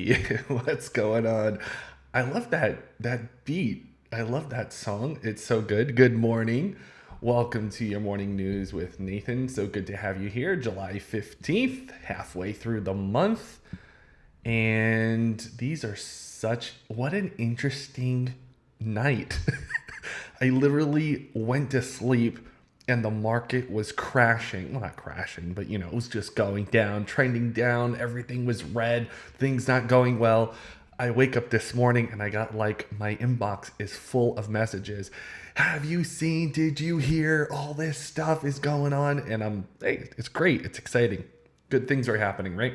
Hey, what's going on? I love that beat. I love that song. It's so good. Good morning. Welcome to your morning news with Nathan. So good to have you here. July 15th, halfway through the month. And these are such what an interesting night. I literally went to sleep and the market was crashing. Well, not crashing, but it was just going down, trending down. Everything was red, things not going well. I wake up this morning and I got like my inbox is full of messages. Have you seen? Did you hear? All this stuff is going on. And hey, it's great. It's exciting. Good things are happening, right?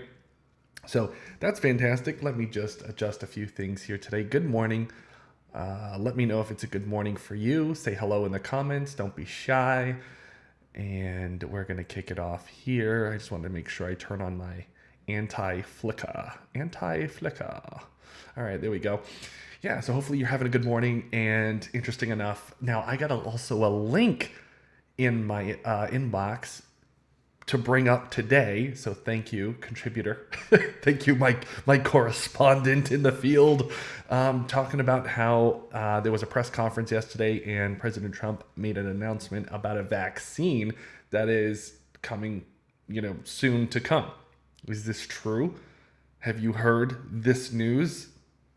So that's fantastic. Let me just adjust a few things here today. Good morning. Let me know if it's a good morning for you. Say hello in the comments. Don't be shy. And we're going to kick it off here. I just wanted to make sure I turn on my anti-flicker. Anti-flicker. All right, there we go. Yeah, so hopefully you're having a good morning. And interesting enough, now I got also a link in my inbox to bring up today. So thank you, contributor. Thank you, my correspondent in the field, talking about how there was a press conference yesterday and President Trump made an announcement about a vaccine that is coming, soon to come. Is this true? Have you heard this news?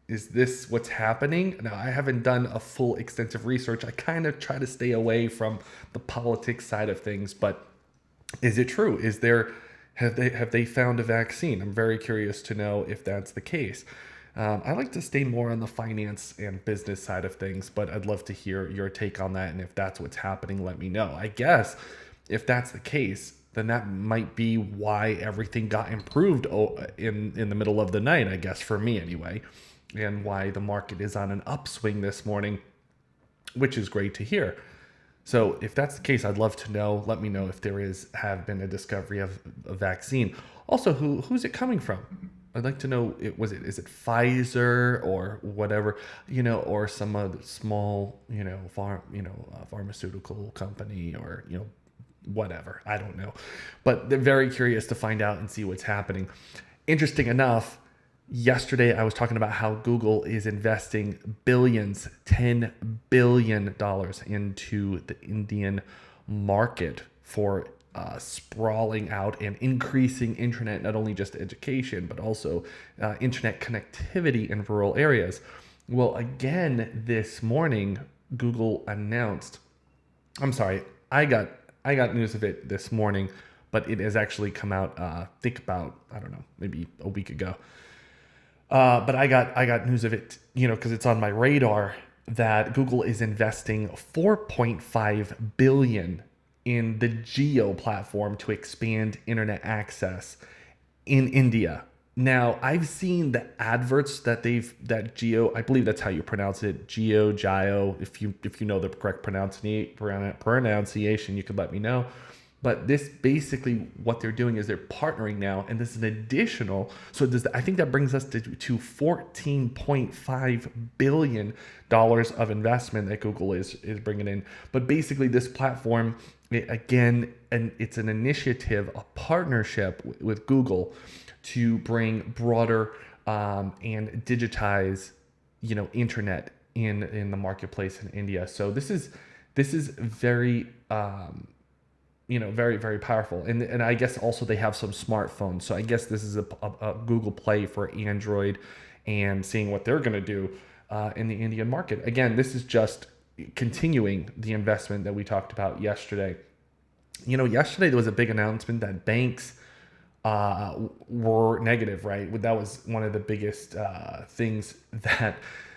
Is this what's happening? Now, I haven't done a full extensive research. I kind of try to stay away from the politics side of things, but is it true? Have they found a vaccine? I'm very curious to know if that's the case. I like to stay more on the finance and business side of things, but I'd love to hear your take on that. And if that's what's happening, let me know. I guess if that's the case, then that might be why everything got improved in the middle of the night, I guess, for me anyway, and why the market is on an upswing this morning, which is great to hear. So if that's the case, I'd love to know. Let me know if have been a discovery of a vaccine. Also, who's it coming from? I'd like to know. Is it Pfizer or whatever, or some other small, pharmaceutical company or whatever. I don't know, but they're very curious to find out and see what's happening. Interesting enough. Yesterday, I was talking about how Google is investing billions, $10 billion into the Indian market for sprawling out and increasing internet, not only just education, but also internet connectivity in rural areas. Well, again, this morning, Google announced, I'm sorry, I got news of it this morning, but it has actually come out, I think about, I don't know, maybe a week ago. But I got news of it, because it's on my radar that Google is investing 4.5 billion in the Geo platform to expand internet access in India. Now, I've seen the adverts that Geo, I believe that's how you pronounce it, Geo. If you know the correct pronunciation, you could let me know. But this basically what they're doing is they're partnering now, and this is an additional. So I think that brings us to $14.5 billion of investment that Google is bringing in. But basically, this platform, it's an initiative, a partnership with Google to bring broader and digitize, internet in the marketplace in India. So this is very very, very powerful. And I guess also they have some smartphones. So I guess this is a Google Play for Android, and seeing what they're going to do in the Indian market. Again, this is just continuing the investment that we talked about yesterday. Yesterday there was a big announcement that banks were negative, right? That was one of the biggest things that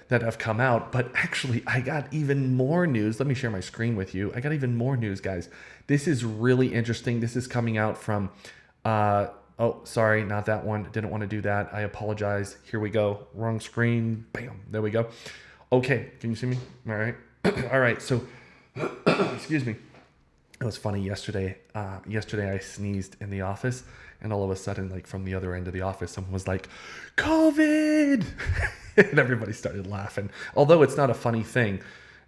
have come out. But actually, I got even more news. Let me share my screen with you. I got even more news, guys. This is really interesting. This is coming out from, oh, sorry, not that one. Didn't want to do that. I apologize. Here we go. Wrong screen. Bam. There we go. Okay. Can you see me? All right. All right. So, excuse me. It was funny yesterday. Yesterday I sneezed in the office, and all of a sudden, like from the other end of the office, someone was like, "COVID," and everybody started laughing. Although it's not a funny thing,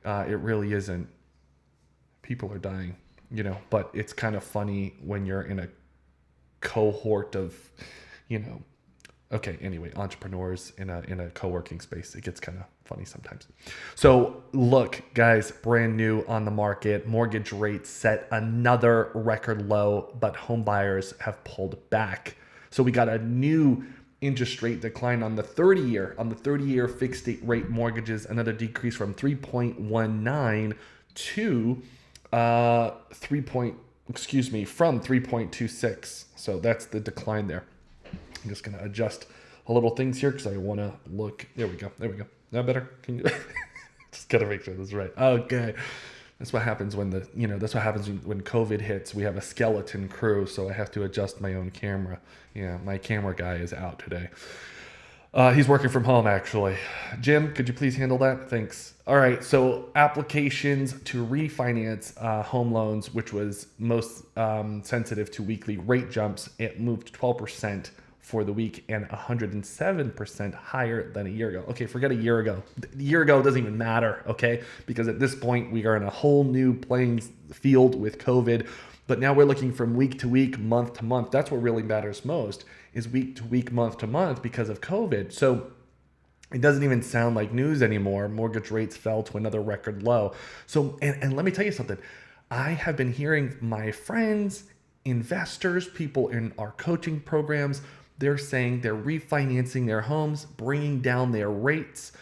it really isn't. People are dying, but it's kind of funny when you're in a cohort of, Okay, anyway, entrepreneurs in a co-working space, it gets kind of funny sometimes. So look, guys, brand new on the market. Mortgage rates set another record low, but home buyers have pulled back. So we got a new interest rate decline on the 30-year fixed rate mortgages, another decrease from 3.19 to from 3.26. So that's the decline there. I'm just going to adjust a little things here because I want to look. There we go. That better? Can you just got to make sure this is right. Okay. That's what happens when that's what happens when COVID hits. We have a skeleton crew, so I have to adjust my own camera. Yeah, my camera guy is out today. He's working from home, actually. Jim, could you please handle that? Thanks. All right, so applications to refinance home loans, which was most sensitive to weekly rate jumps, it moved 12% for the week and 107% higher than a year ago. Okay, forget a year ago. A year ago doesn't even matter, okay? Because at this point, we are in a whole new playing field with COVID. But now we're looking from week to week, month to month. That's what really matters most, is week to week, month to month because of COVID. So it doesn't even sound like news anymore. Mortgage rates fell to another record low. So, and let me tell you something. I have been hearing my friends, investors, people in our coaching programs, they're saying they're refinancing their homes, bringing down their rates,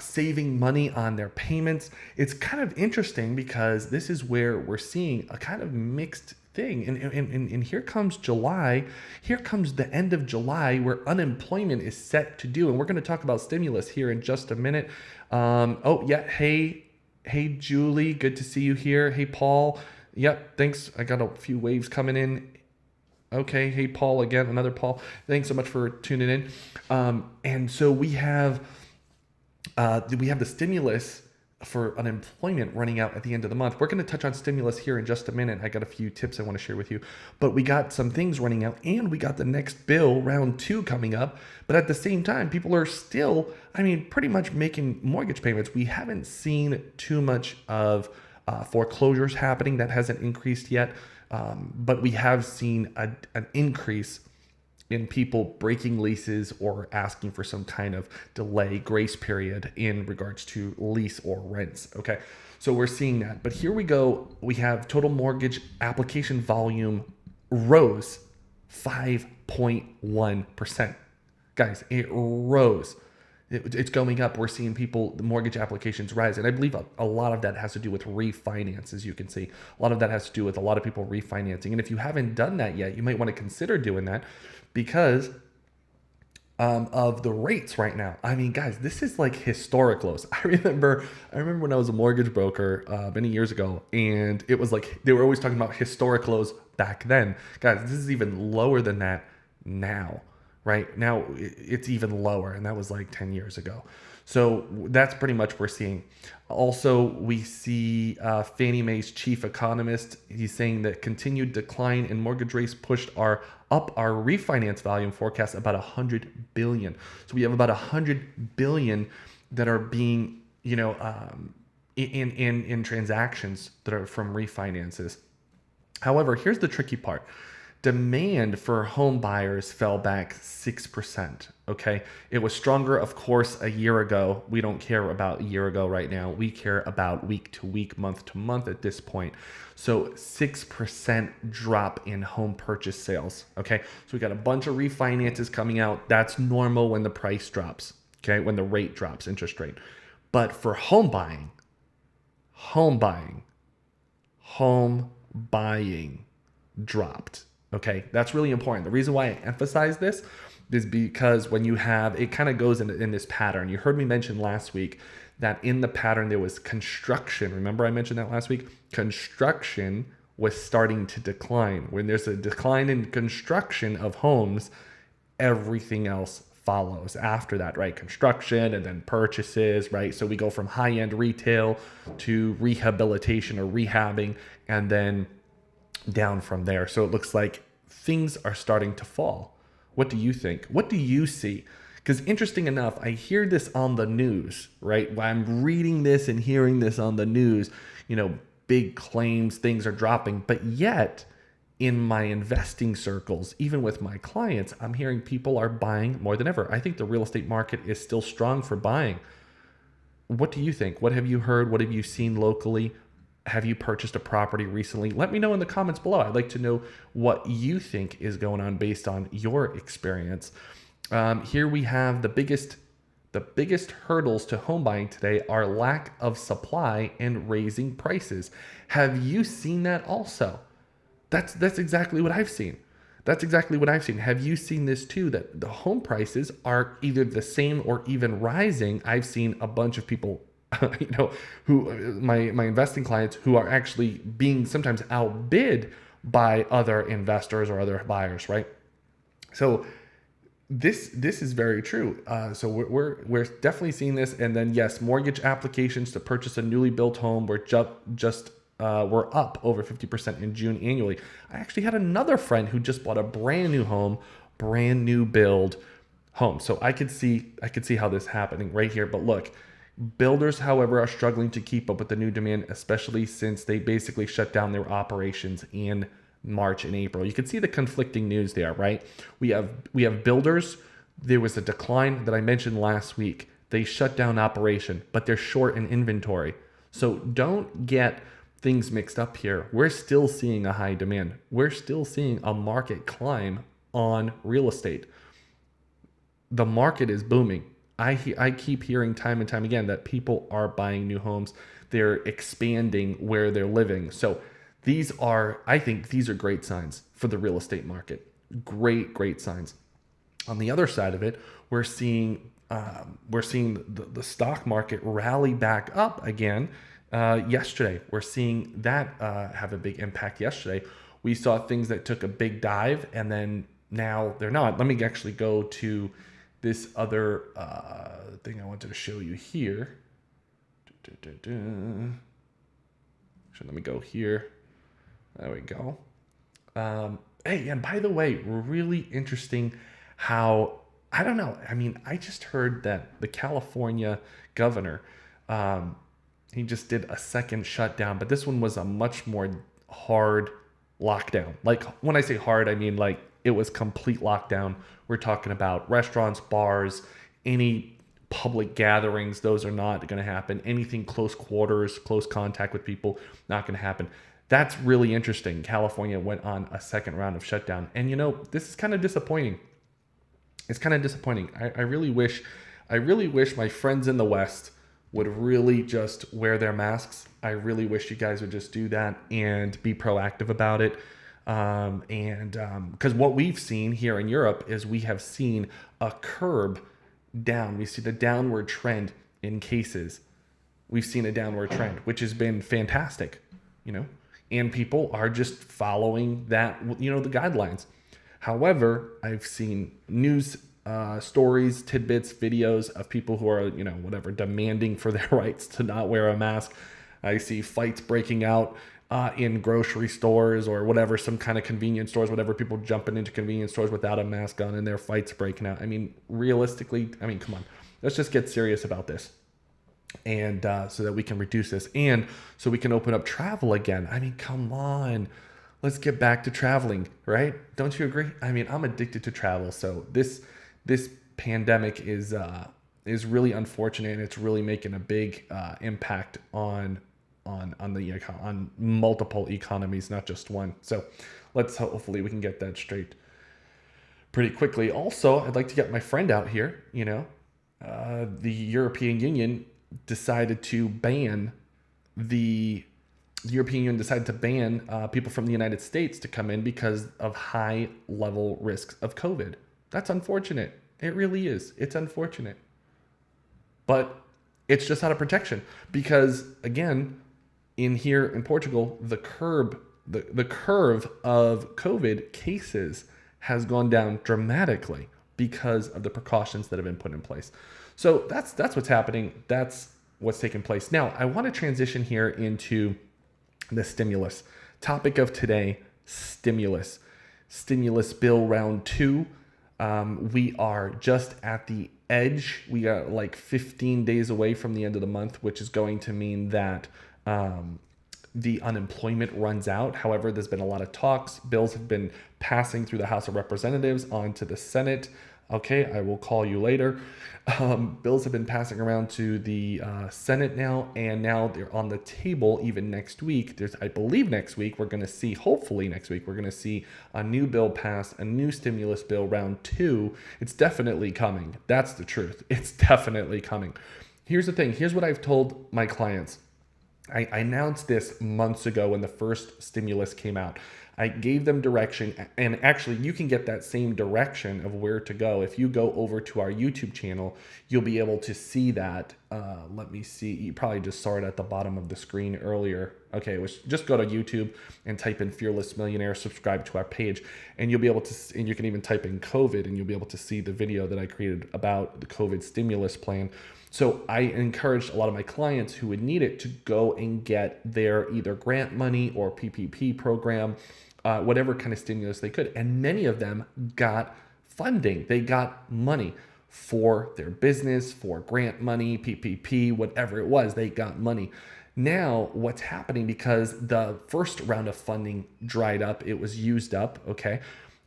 saving money on their payments. It's kind of interesting because this is where we're seeing a kind of mixed thing. And here comes July. Here comes the end of July where unemployment is set to do. And we're going to talk about stimulus here in just a minute. Hey, Julie, good to see you here. Hey, Paul. Yep, thanks. I got a few waves coming in. Okay, hey, Paul again, another Paul. Thanks so much for tuning in. And so we have the stimulus for unemployment running out at the end of the month. We're going to touch on stimulus here in just a minute. I got a few tips I want to share with you, but we got some things running out and we got the next bill, round 2, coming up. But at the same time, people are still, pretty much making mortgage payments. We haven't seen too much of foreclosures happening. That hasn't increased yet. But we have seen an increase in people breaking leases or asking for some kind of delay, grace period in regards to lease or rents. Okay, so we're seeing that. But here we go. We have total mortgage application volume rose 5.1%. Guys, it rose. It's going up. We're seeing the mortgage applications rise. And I believe a lot of that has to do with refinance, as you can see. A lot of that has to do with a lot of people refinancing. And if you haven't done that yet, you might want to consider doing that because of the rates right now. Guys, this is like historic lows. I remember when I was a mortgage broker many years ago, and it was like they were always talking about historic lows back then. Guys, this is even lower than that now. Right now, it's even lower, and that was like 10 years ago. So that's pretty much what we're seeing. Also, we see Fannie Mae's chief economist. He's saying that continued decline in mortgage rates pushed up our refinance volume forecast about $100 billion. So we have about $100 billion that are being, in transactions that are from refinances. However, here's the tricky part. Demand for home buyers fell back 6%. Okay. It was stronger, of course, a year ago. We don't care about a year ago right now. We care about week to week, month to month at this point. So 6% drop in home purchase sales. Okay. So we got a bunch of refinances coming out. That's normal when the price drops. Okay. When the rate drops, interest rate. But for home buying dropped. Okay, that's really important. The reason why I emphasize this is because when you have, it kind of goes in this pattern. You heard me mention last week that in the pattern there was construction. Remember I mentioned that last week? Construction was starting to decline. When there's a decline in construction of homes, everything else follows after that, right? Construction and then purchases, right? So we go from high-end retail to rehabilitation or rehabbing, and then down from there. So it looks like things are starting to fall. What do you think? What do you see? Because interesting enough, I hear this on the news, right? When I'm reading this and hearing this on the news, big claims, things are dropping, but yet in my investing circles, even with my clients, I'm hearing people are buying more than ever. I think the real estate market is still strong for buying. What do you think? What have you heard? What have you seen locally? Have you purchased a property recently? Let me know in the comments below. I'd like to know what you think is going on based on your experience. Here we have the biggest hurdles to home buying today are lack of supply and raising prices. Have you seen that also? That's exactly what I've seen. That's exactly what I've seen. Have you seen this too? That the home prices are either the same or even rising. I've seen a bunch of people, who my investing clients who are actually being sometimes outbid by other investors or other buyers, right? So this is very true. So we're definitely seeing this. And then yes, mortgage applications to purchase a newly built home were we're up over 50% in June annually. I actually had another friend who just bought a brand new home, brand new build home. So I could see how this is happening right here. But look, builders, however, are struggling to keep up with the new demand, especially since they basically shut down their operations in March and April. You can see the conflicting news there, right? We have builders. There was a decline that I mentioned last week. They shut down operation, but they're short in inventory. So don't get things mixed up here. We're still seeing a high demand. We're still seeing a market climb on real estate. The market is booming. I keep hearing time and time again that people are buying new homes. They're expanding where they're living. So I think these are great signs for the real estate market. Great signs. On the other side of it, we're seeing the stock market rally back up again. Yesterday, we're seeing that have a big impact. Yesterday, we saw things that took a big dive, and then now they're not. Let me actually go to this other thing I wanted to show you here. So let me go here. There we go. Hey, and by the way, really interesting how, I don't know. I mean, I just heard that the California governor, he just did a second shutdown, but this one was a much more hard lockdown. Like when I say hard, I mean like it was complete lockdown. We're talking about restaurants, bars, any public gatherings. Those are not going to happen. Anything close quarters, close contact with people, not going to happen. That's really interesting. California went on a second round of shutdown. And this is kind of disappointing. It's kind of disappointing. I really wish my friends in the West would really just wear their masks. I really wish you guys would just do that and be proactive about it. Because what we've seen here in Europe is we have seen a curb down. We see the downward trend in cases. We've seen a downward trend, which has been fantastic, and people are just following that, the guidelines. However, I've seen news stories, tidbits, videos of people who are, demanding for their rights to not wear a mask. I see fights breaking out in grocery stores or whatever, some kind of convenience stores, whatever, people jumping into convenience stores without a mask on and their fights breaking out. I mean, realistically, come on, let's just get serious about this. And so that we can reduce this and so we can open up travel again. I mean, come on, let's get back to traveling, right? Don't you agree? I mean, I'm addicted to travel. So this pandemic is really unfortunate, and it's really making a big impact on multiple economies, not just one. So hopefully we can get that straight pretty quickly. Also, I'd like to get my friend out here. The European Union decided to ban people from the United States to come in because of high level risks of COVID. That's unfortunate. It really is. It's unfortunate. But it's just out of protection because, again, here in Portugal, the curve of COVID cases has gone down dramatically because of the precautions that have been put in place. So that's what's happening. That's what's taking place. Now, I want to transition here into the stimulus. Topic of today, stimulus. Stimulus bill round 2. We are just at the edge. We are like 15 days away from the end of the month, which is going to mean that the unemployment runs out. However, there's been a lot of talks. Bills have been passing through the House of Representatives onto the Senate. Okay, I will call you later. Bills have been passing around to the Senate now, and now they're on the table even next week. I believe next week, we're going to see, hopefully next week, we're going to see a new bill pass, a new stimulus bill, round 2. It's definitely coming. That's the truth. It's definitely coming. Here's the thing. Here's what I've told my clients. I announced this months ago when the first stimulus came out. I gave them direction, and actually you can get that same direction of where to go. If you go over to our YouTube channel, you'll be able to see that. Let me see. You probably just saw it at the bottom of the screen earlier. Okay, just go to YouTube and type in Fearless Millionaire, subscribe to our page, and you'll be able to, and you can even type in COVID, and you'll be able to see the video that I created about the COVID stimulus plan. So I encouraged a lot of my clients who would need it to go and get their either grant money or PPP program, whatever kind of stimulus they could. And many of them got funding. They got money for their business, for grant money, PPP, whatever it was, they got money. Now, what's happening, because the first round of funding dried up, it was used up, okay?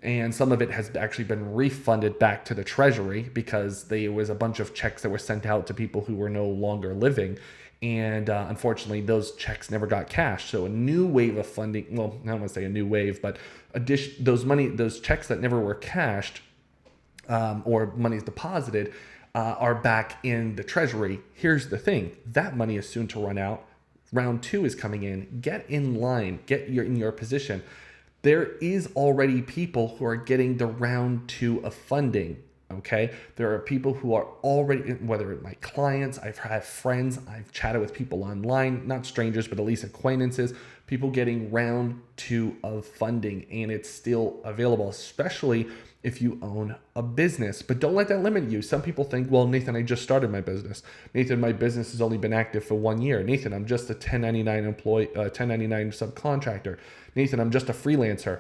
And some of it has actually been refunded back to the Treasury because there was a bunch of checks that were sent out to people who were no longer living. And unfortunately, those checks never got cashed. So a new wave of funding, well, I don't want to say a new wave, but those checks that never were cashed or monies deposited are back in the Treasury. Here's the thing. That money is soon to run out. Round 2 is coming in. Get in line. In your position. There is already people who are getting the round 2 of funding, okay? There are people who are already, whether it's my clients, I've had friends, I've chatted with people online, not strangers, but at least acquaintances, people getting round 2 of funding, and it's still available, especially if you own a business. But don't let that limit you. Some people think, well, Nathan, I just started my business. Nathan, my business has only been active for 1 year. Nathan, I'm just a 1099 employee, 1099 subcontractor. Nathan, I'm just a freelancer.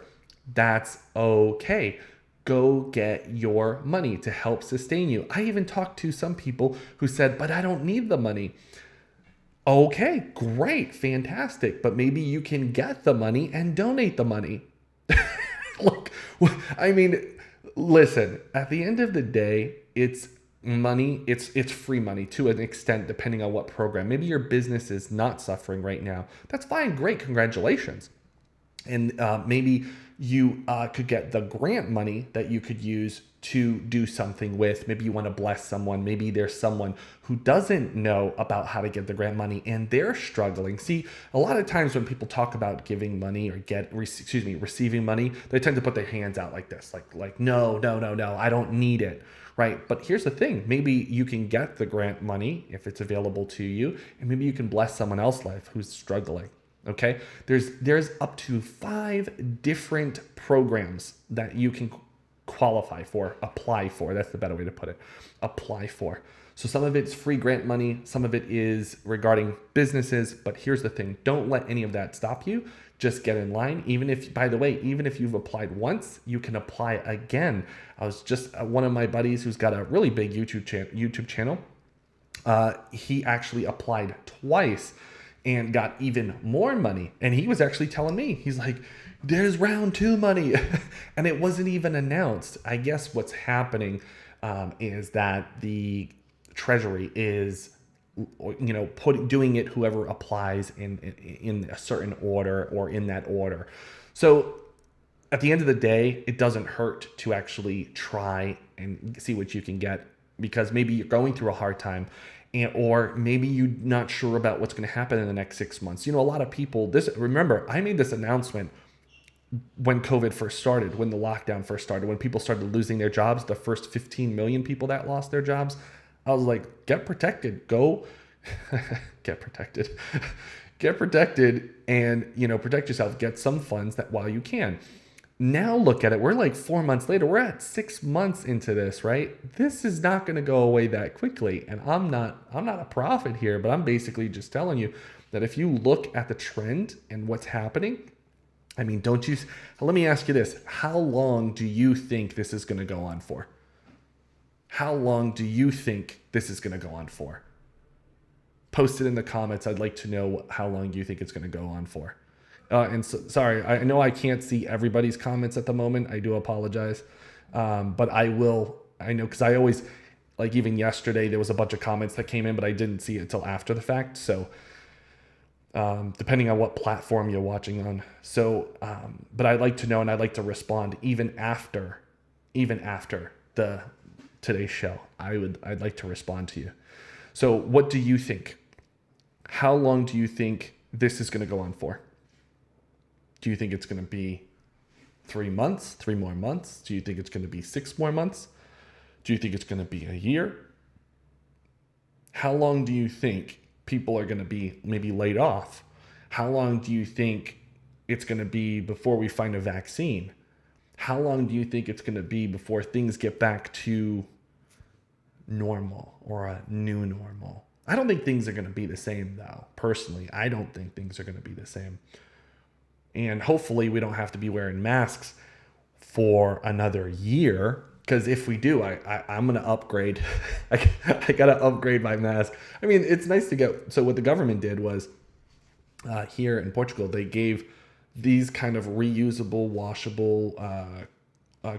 That's okay. Go get your money to help sustain you. I even talked to some people who said, but I don't need the money. Okay, great, fantastic. But maybe you can get the money and donate the money. Look, I mean, listen, at the end of the day, it's money. It's free money to an extent, depending on what program. Maybe your business is not suffering right now. That's fine. Great. Congratulations. And maybe you could get the grant money that you could use to do something with. Maybe you want to bless someone. Maybe there's someone who doesn't know about how to get the grant money and they're struggling. See, a lot of times when people talk about giving money or receiving money, they tend to put their hands out like this, like no, I don't need it, right? But here's the thing. Maybe you can get the grant money if it's available to you, and maybe you can bless someone else's life who's struggling. Okay, there's up to 5 different programs that you can apply for. That's the better way to put it. Apply for. So some of it's free grant money, some of it is regarding businesses, but here's the thing. Don't let any of that stop you. Just get in line. Even if you've applied once, you can apply again. I was just one of my buddies who's got a really big YouTube channel. He actually applied twice and got even more money. And he was actually telling me, he's like, there's round 2 money. And it wasn't even announced. I guess what's happening is that the Treasury is, doing it whoever applies in a certain order or in that order. So at the end of the day, it doesn't hurt to actually try and see what you can get, because maybe you're going through a hard time, or maybe you're not sure about what's going to happen in the next 6 months. A lot of people, remember, I made this announcement when COVID first started, when the lockdown first started, when people started losing their jobs, the first 15 million people that lost their jobs. I was like, get protected, go get protected, and, protect yourself, get some funds that while you can. Now look at it. We're like 4 months later. We're at 6 months into this, right? This is not going to go away that quickly. And I'm not a prophet here, but I'm basically just telling you that if you look at the trend and what's happening, I mean, let me ask you this. How long do you think this is going to go on for? How long do you think this is going to go on for? post it in the comments. I'd like to know how long you think it's going to go on for. And so, sorry, I know I can't see everybody's comments at the moment. I do apologize. But I will, I know, because I always, like even yesterday, there was a bunch of comments that came in, but I didn't see it until after the fact. So depending on what platform you're watching on. So, but I'd like to know, and I'd like to respond even after the today's show. I'd like to respond to you. So what do you think? How long do you think this is going to go on for? Do you think it's going to be 3 months, 3 more months? Do you think it's going to be 6 more months? Do you think it's going to be a year? How long do you think people are going to be maybe laid off? How long do you think it's going to be before we find a vaccine? How long do you think it's going to be before things get back to normal or a new normal? I don't think things are going to be the same, though. Personally, I don't think things are going to be the same. And hopefully we don't have to be wearing masks for another year. Because if we do, I'm going to upgrade. I got to upgrade my mask. I mean, it's nice to get. So what the government did was here in Portugal, they gave these kind of reusable, washable,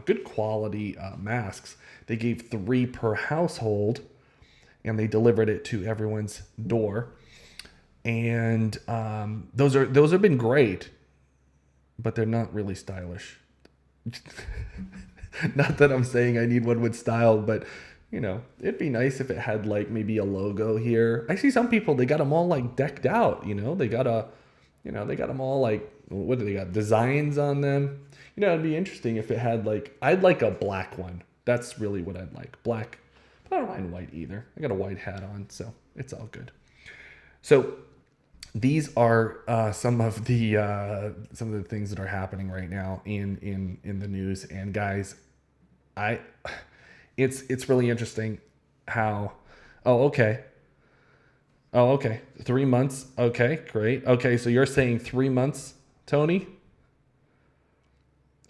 good quality masks. They gave 3 per household, and they delivered it to everyone's door. And those have been great, but they're not really stylish. Not that I'm saying I need one with style, but you know, it'd be nice if it had like maybe a logo here. I see some people, they got them all like decked out, you know, they got them all like, what do they got? Designs on them. You know, it'd be interesting if it had like, I'd like a black one. That's really what I'd like. Black, but I don't mind white either. I got a white hat on, so it's all good. So these are some of the things that are happening right now in the news. And guys, it's really interesting how. Oh, okay. 3 months. Okay, great. Okay, so you're saying 3 months, Tony?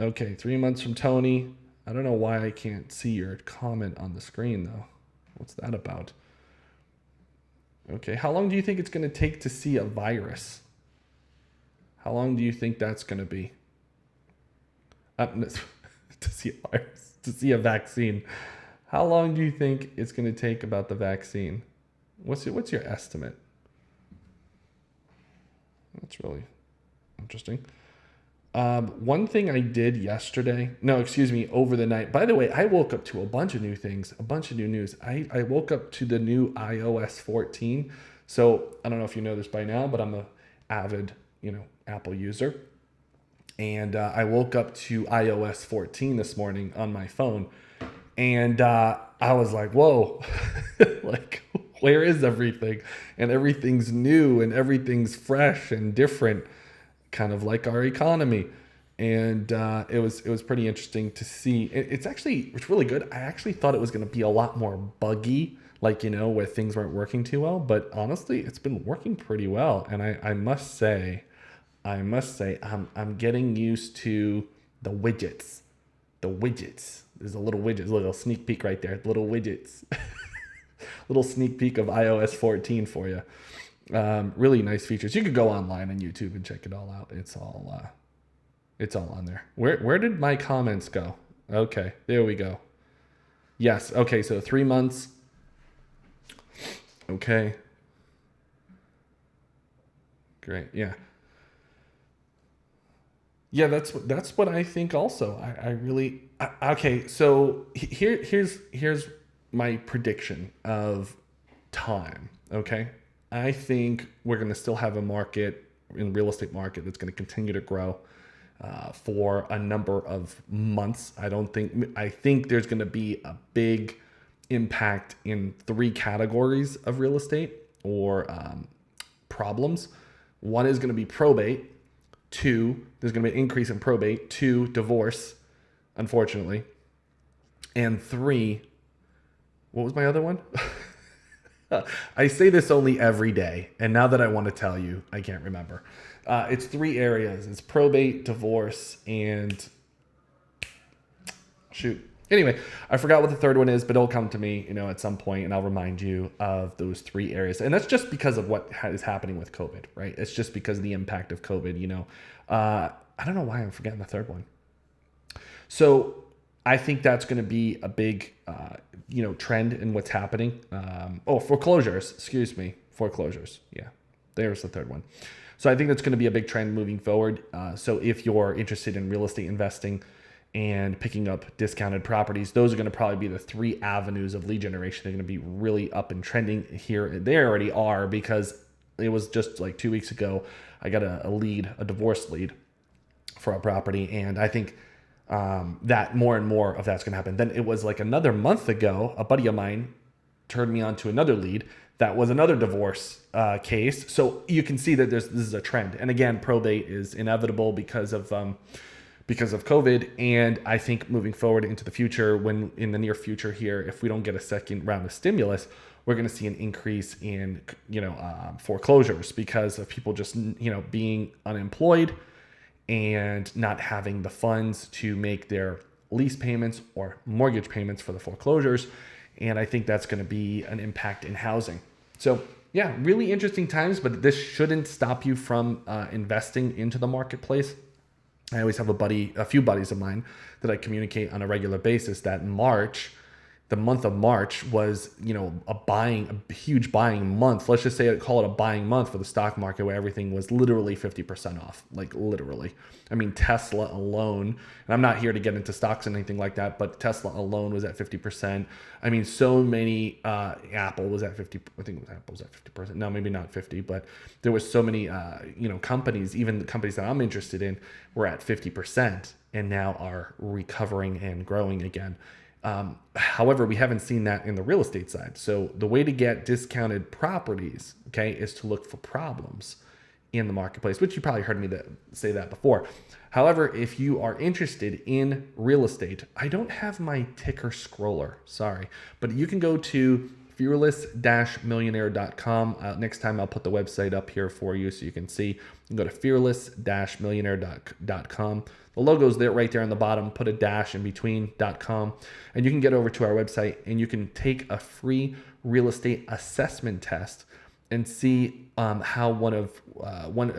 Okay, 3 months from Tony. I don't know why I can't see your comment on the screen though. What's that about? Okay, how long do you think it's going to take to see a virus? How long do you think that's going to be? To see a virus, to see a vaccine. How long do you think it's going to take about the vaccine? What's your estimate? That's really interesting. One thing I did over the night. By the way, I woke up to a bunch of new things, a bunch of new news. I woke up to the new iOS 14. So I don't know if you know this by now, but I'm a avid, Apple user. And I woke up to iOS 14 this morning on my phone. And I was like, whoa, like, where is everything? And everything's new and everything's fresh and different, kind of like our economy. And it was pretty interesting to see. It's really good. I actually thought it was going to be a lot more buggy, like, where things weren't working too well. But honestly, it's been working pretty well. And I must say, I'm getting used to the widgets. The widgets. There's a little sneak peek right there. Little widgets. Little sneak peek of iOS 14 for you. Really nice features. You could go online on YouTube and check it all out. It's all on there. Where did my comments go? Okay, there we go. Yes. Okay, so 3 months. Okay. Great. Yeah. Yeah, that's what I think also. Okay, so here's my prediction of time, okay? I think we're going to still have a market in the real estate market that's going to continue to grow for a number of months. I think there's going to be a big impact in 3 categories of real estate or problems. One is going to be probate. 2, there's going to be an increase in probate. 2, divorce, unfortunately. And 3, what was my other one? I say this only every day, and now that I want to tell you, I can't remember. It's 3 areas. It's probate, divorce, and Anyway, I forgot what the third one is, but it'll come to me, at some point, and I'll remind you of those three areas. And that's just because of what is happening with COVID, right? It's just because of the impact of COVID. I don't know why I'm forgetting the third one. So I think that's going to be a big, trend in what's happening. Foreclosures. Excuse me, foreclosures. Yeah, there's the third one. So I think that's going to be a big trend moving forward. So if you're interested in real estate investing and picking up discounted properties, those are going to probably be the three avenues of lead generation. They're going to be really up and trending here. They already are, because it was just like 2 weeks ago, I got a divorce lead for a property. And I think that more and more of that's going to happen. Then it was like another month ago, a buddy of mine turned me on to another lead that was another divorce case. So you can see that this is a trend. And again, probate is inevitable because of COVID. And I think moving forward into the future, in the near future here, if we don't get a second round of stimulus, we're going to see an increase in foreclosures because of people just being unemployed and not having the funds to make their lease payments or mortgage payments for the foreclosures. And I think that's going to be an impact in housing. So yeah, really interesting times, but this shouldn't stop you from investing into the marketplace. I always have a few buddies of mine that I communicate on a regular basis that the month of March was, a huge buying month. Let's just call it a buying month for the stock market, where everything was literally 50% off, like literally. I mean, Tesla alone, and I'm not here to get into stocks and anything like that, but Tesla alone was at 50%. I mean, so many, Apple was at 50, I think Apple was at 50%. No, maybe not 50, but there was so many, companies, even the companies that I'm interested in, were at 50% and now are recovering and growing again. However, we haven't seen that in the real estate side. So the way to get discounted properties, is to look for problems in the marketplace, which you probably heard me say that before. However, if you are interested in real estate, I don't have my ticker scroller, sorry, but you can go to fearless-millionaire.com. Next time I'll put the website up here for you so you can see. You can go to fearless-millionaire.com. The logo's there right there on the bottom. Put a dash in between .com, and you can get over to our website and you can take a free real estate assessment test and see how a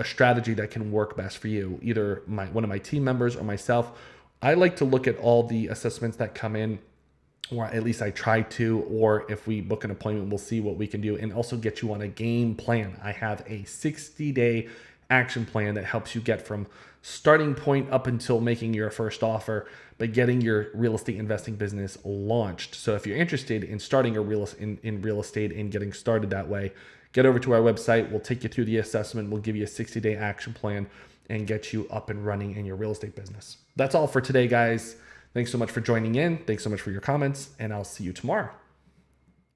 strategy that can work best for you, either one of my team members or myself. I like to look at all the assessments that come in, or at least I try to, or if we book an appointment, we'll see what we can do and also get you on a game plan. I have a 60-day action plan that helps you get from starting point up until making your first offer, but getting your real estate investing business launched. So if you're interested in starting in real estate and getting started that way, get over to our website. We'll take you through the assessment. We'll give you a 60-day action plan and get you up and running in your real estate business. That's all for today, guys. Thanks so much for joining in. Thanks so much for your comments, and I'll see you tomorrow.